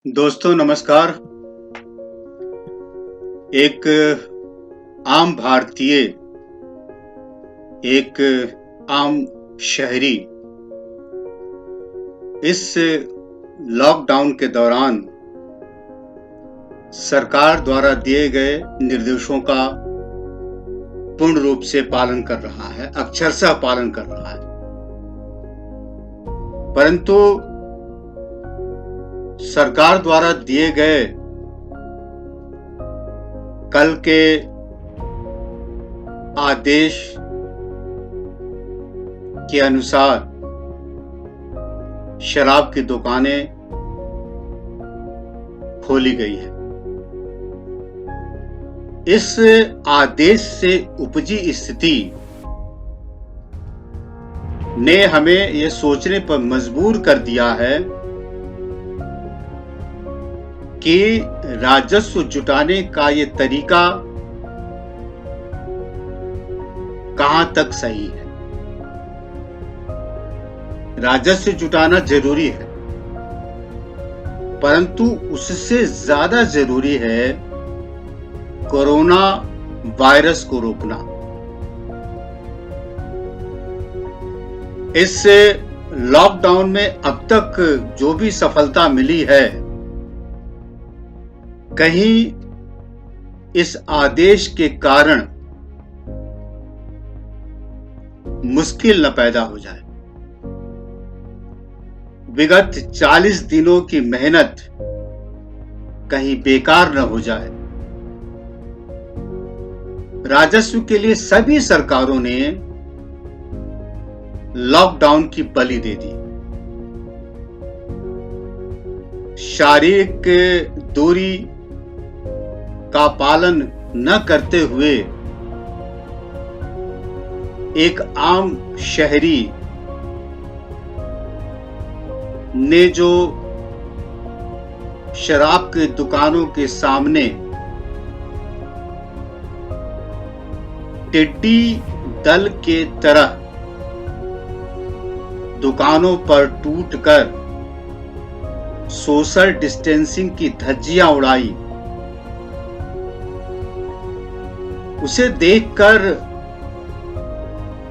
दोस्तों नमस्कार। एक आम भारतीय, एक आम शहरी इस लॉकडाउन के दौरान सरकार द्वारा दिए गए निर्देशों का पूर्ण रूप से पालन कर रहा है, अक्षरशः पालन कर रहा है। परंतु सरकार द्वारा दिए गए कल के आदेश के अनुसार शराब की दुकानें खोली गई है। इस आदेश से उपजी स्थिति ने हमें ये सोचने पर मजबूर कर दिया है कि राजस्व जुटाने का ये तरीका कहां तक सही है। राजस्व जुटाना जरूरी है, परंतु उससे ज्यादा जरूरी है कोरोना वायरस को रोकना। इस लॉकडाउन में अब तक जो भी सफलता मिली है, कहीं इस आदेश के कारण मुश्किल न पैदा हो जाए। विगत 40 दिनों की मेहनत कहीं बेकार न हो जाए। राजस्व के लिए सभी सरकारों ने लॉकडाउन की बलि दे दी। शारीरिक दूरी का पालन न करते हुए एक आम शहरी ने जो शराब के दुकानों के सामने टिड्डी दल के तरह दुकानों पर टूटकर सोशल डिस्टेंसिंग की धज्जियां उड़ाई, उसे देखकर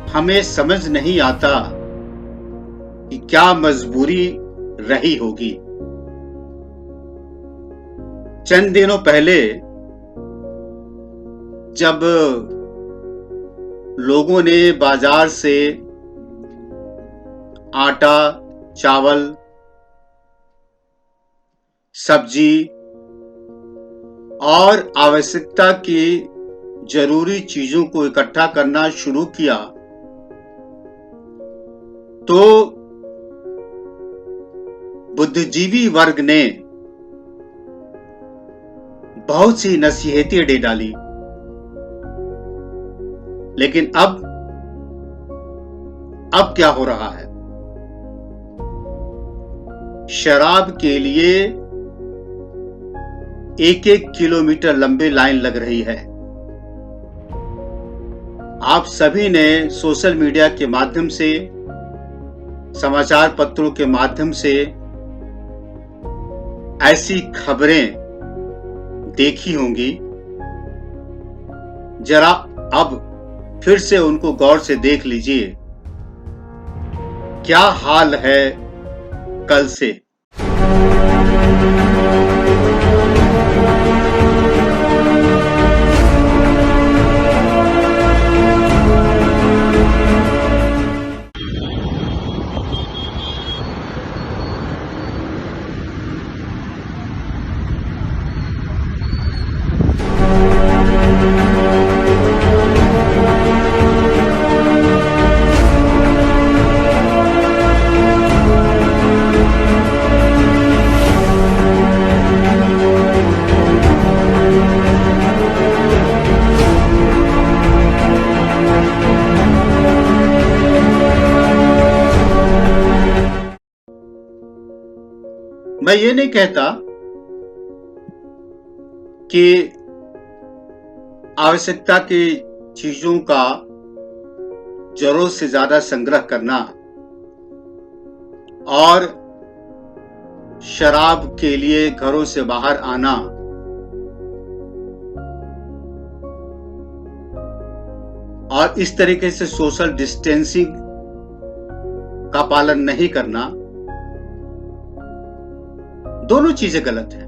हमें समझ नहीं आता कि क्या मजबूरी रही होगी। चंद दिनों पहले जब लोगों ने बाजार से आटा, चावल, सब्जी और आवश्यकता की जरूरी चीजों को इकट्ठा करना शुरू किया, तो बुद्धिजीवी वर्ग ने बहुत सी नसीहतें दे डाली। लेकिन अब क्या हो रहा है? शराब के लिए 1-1 किलोमीटर लंबी लाइन लग रही है। आप सभी ने सोशल मीडिया के माध्यम से, समाचार पत्रों के माध्यम से ऐसी खबरें देखी होंगी। जरा अब फिर से उनको गौर से देख लीजिए, क्या हाल है कल से। मैं ये नहीं कहता कि आवश्यकता की चीजों का जरूरत से ज्यादा संग्रह करना और शराब के लिए घरों से बाहर आना और इस तरीके से सोशल डिस्टेंसिंग का पालन नहीं करना, दोनों चीजें गलत हैं।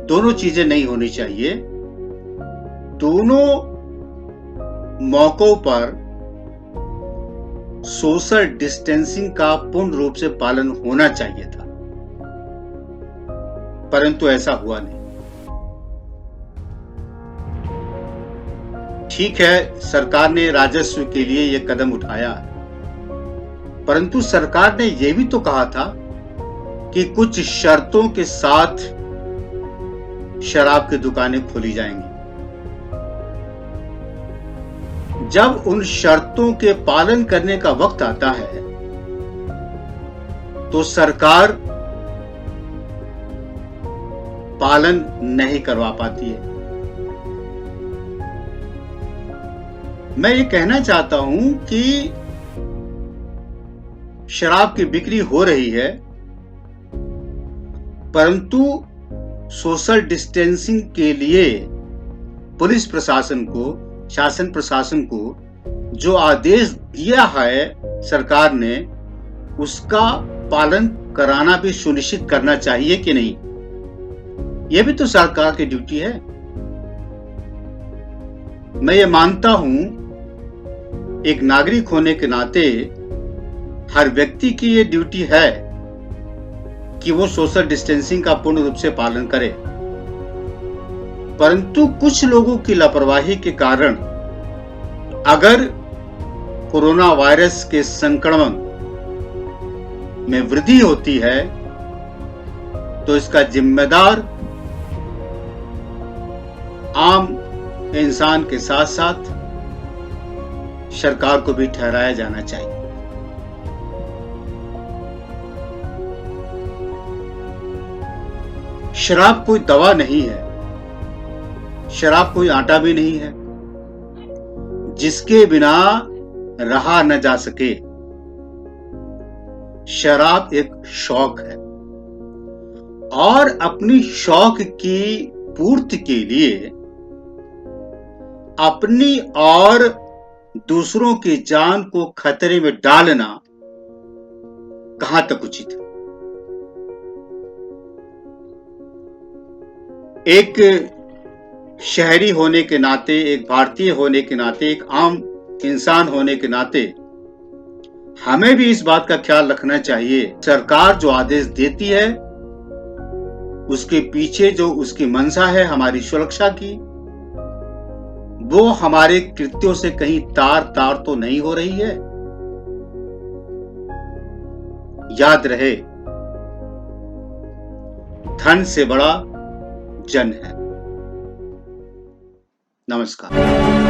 दोनों चीजें नहीं होनी चाहिए। दोनों मौकों पर सोशल डिस्टेंसिंग का पूर्ण रूप से पालन होना चाहिए था, परंतु ऐसा हुआ नहीं। ठीक है, सरकार ने राजस्व के लिए यह कदम उठाया, परंतु सरकार ने यह भी तो कहा था कि कुछ शर्तों के साथ शराब की दुकानें खोली जाएंगी। जब उन शर्तों के पालन करने का वक्त आता है तो सरकार पालन नहीं करवा पाती है। मैं ये कहना चाहता हूं कि शराब की बिक्री हो रही है, परंतु सोशल डिस्टेंसिंग के लिए पुलिस प्रशासन को, शासन प्रशासन को जो आदेश दिया है सरकार ने, उसका पालन कराना भी सुनिश्चित करना चाहिए कि नहीं? यह भी तो सरकार की ड्यूटी है। मैं ये मानता हूं, एक नागरिक होने के नाते हर व्यक्ति की ये ड्यूटी है कि वो सोशल डिस्टेंसिंग का पूर्ण रूप से पालन करे, परंतु कुछ लोगों की लापरवाही के कारण अगर कोरोना वायरस के संक्रमण में वृद्धि होती है तो इसका जिम्मेदार आम इंसान के साथ साथ सरकार को भी ठहराया जाना चाहिए। शराब कोई दवा नहीं है, शराब कोई आटा भी नहीं है जिसके बिना रहा न जा सके। शराब एक शौक है और अपनी शौक की पूर्ति के लिए अपनी और दूसरों की जान को खतरे में डालना कहां तक उचित है? एक शहरी होने के नाते, एक भारतीय होने के नाते, एक आम इंसान होने के नाते हमें भी इस बात का ख्याल रखना चाहिए, सरकार जो आदेश देती है उसके पीछे जो उसकी मंशा है हमारी सुरक्षा की, वो हमारे कृत्यों से कहीं तार तो नहीं हो रही है। याद रहे, धन से बड़ा जन है। नमस्कार।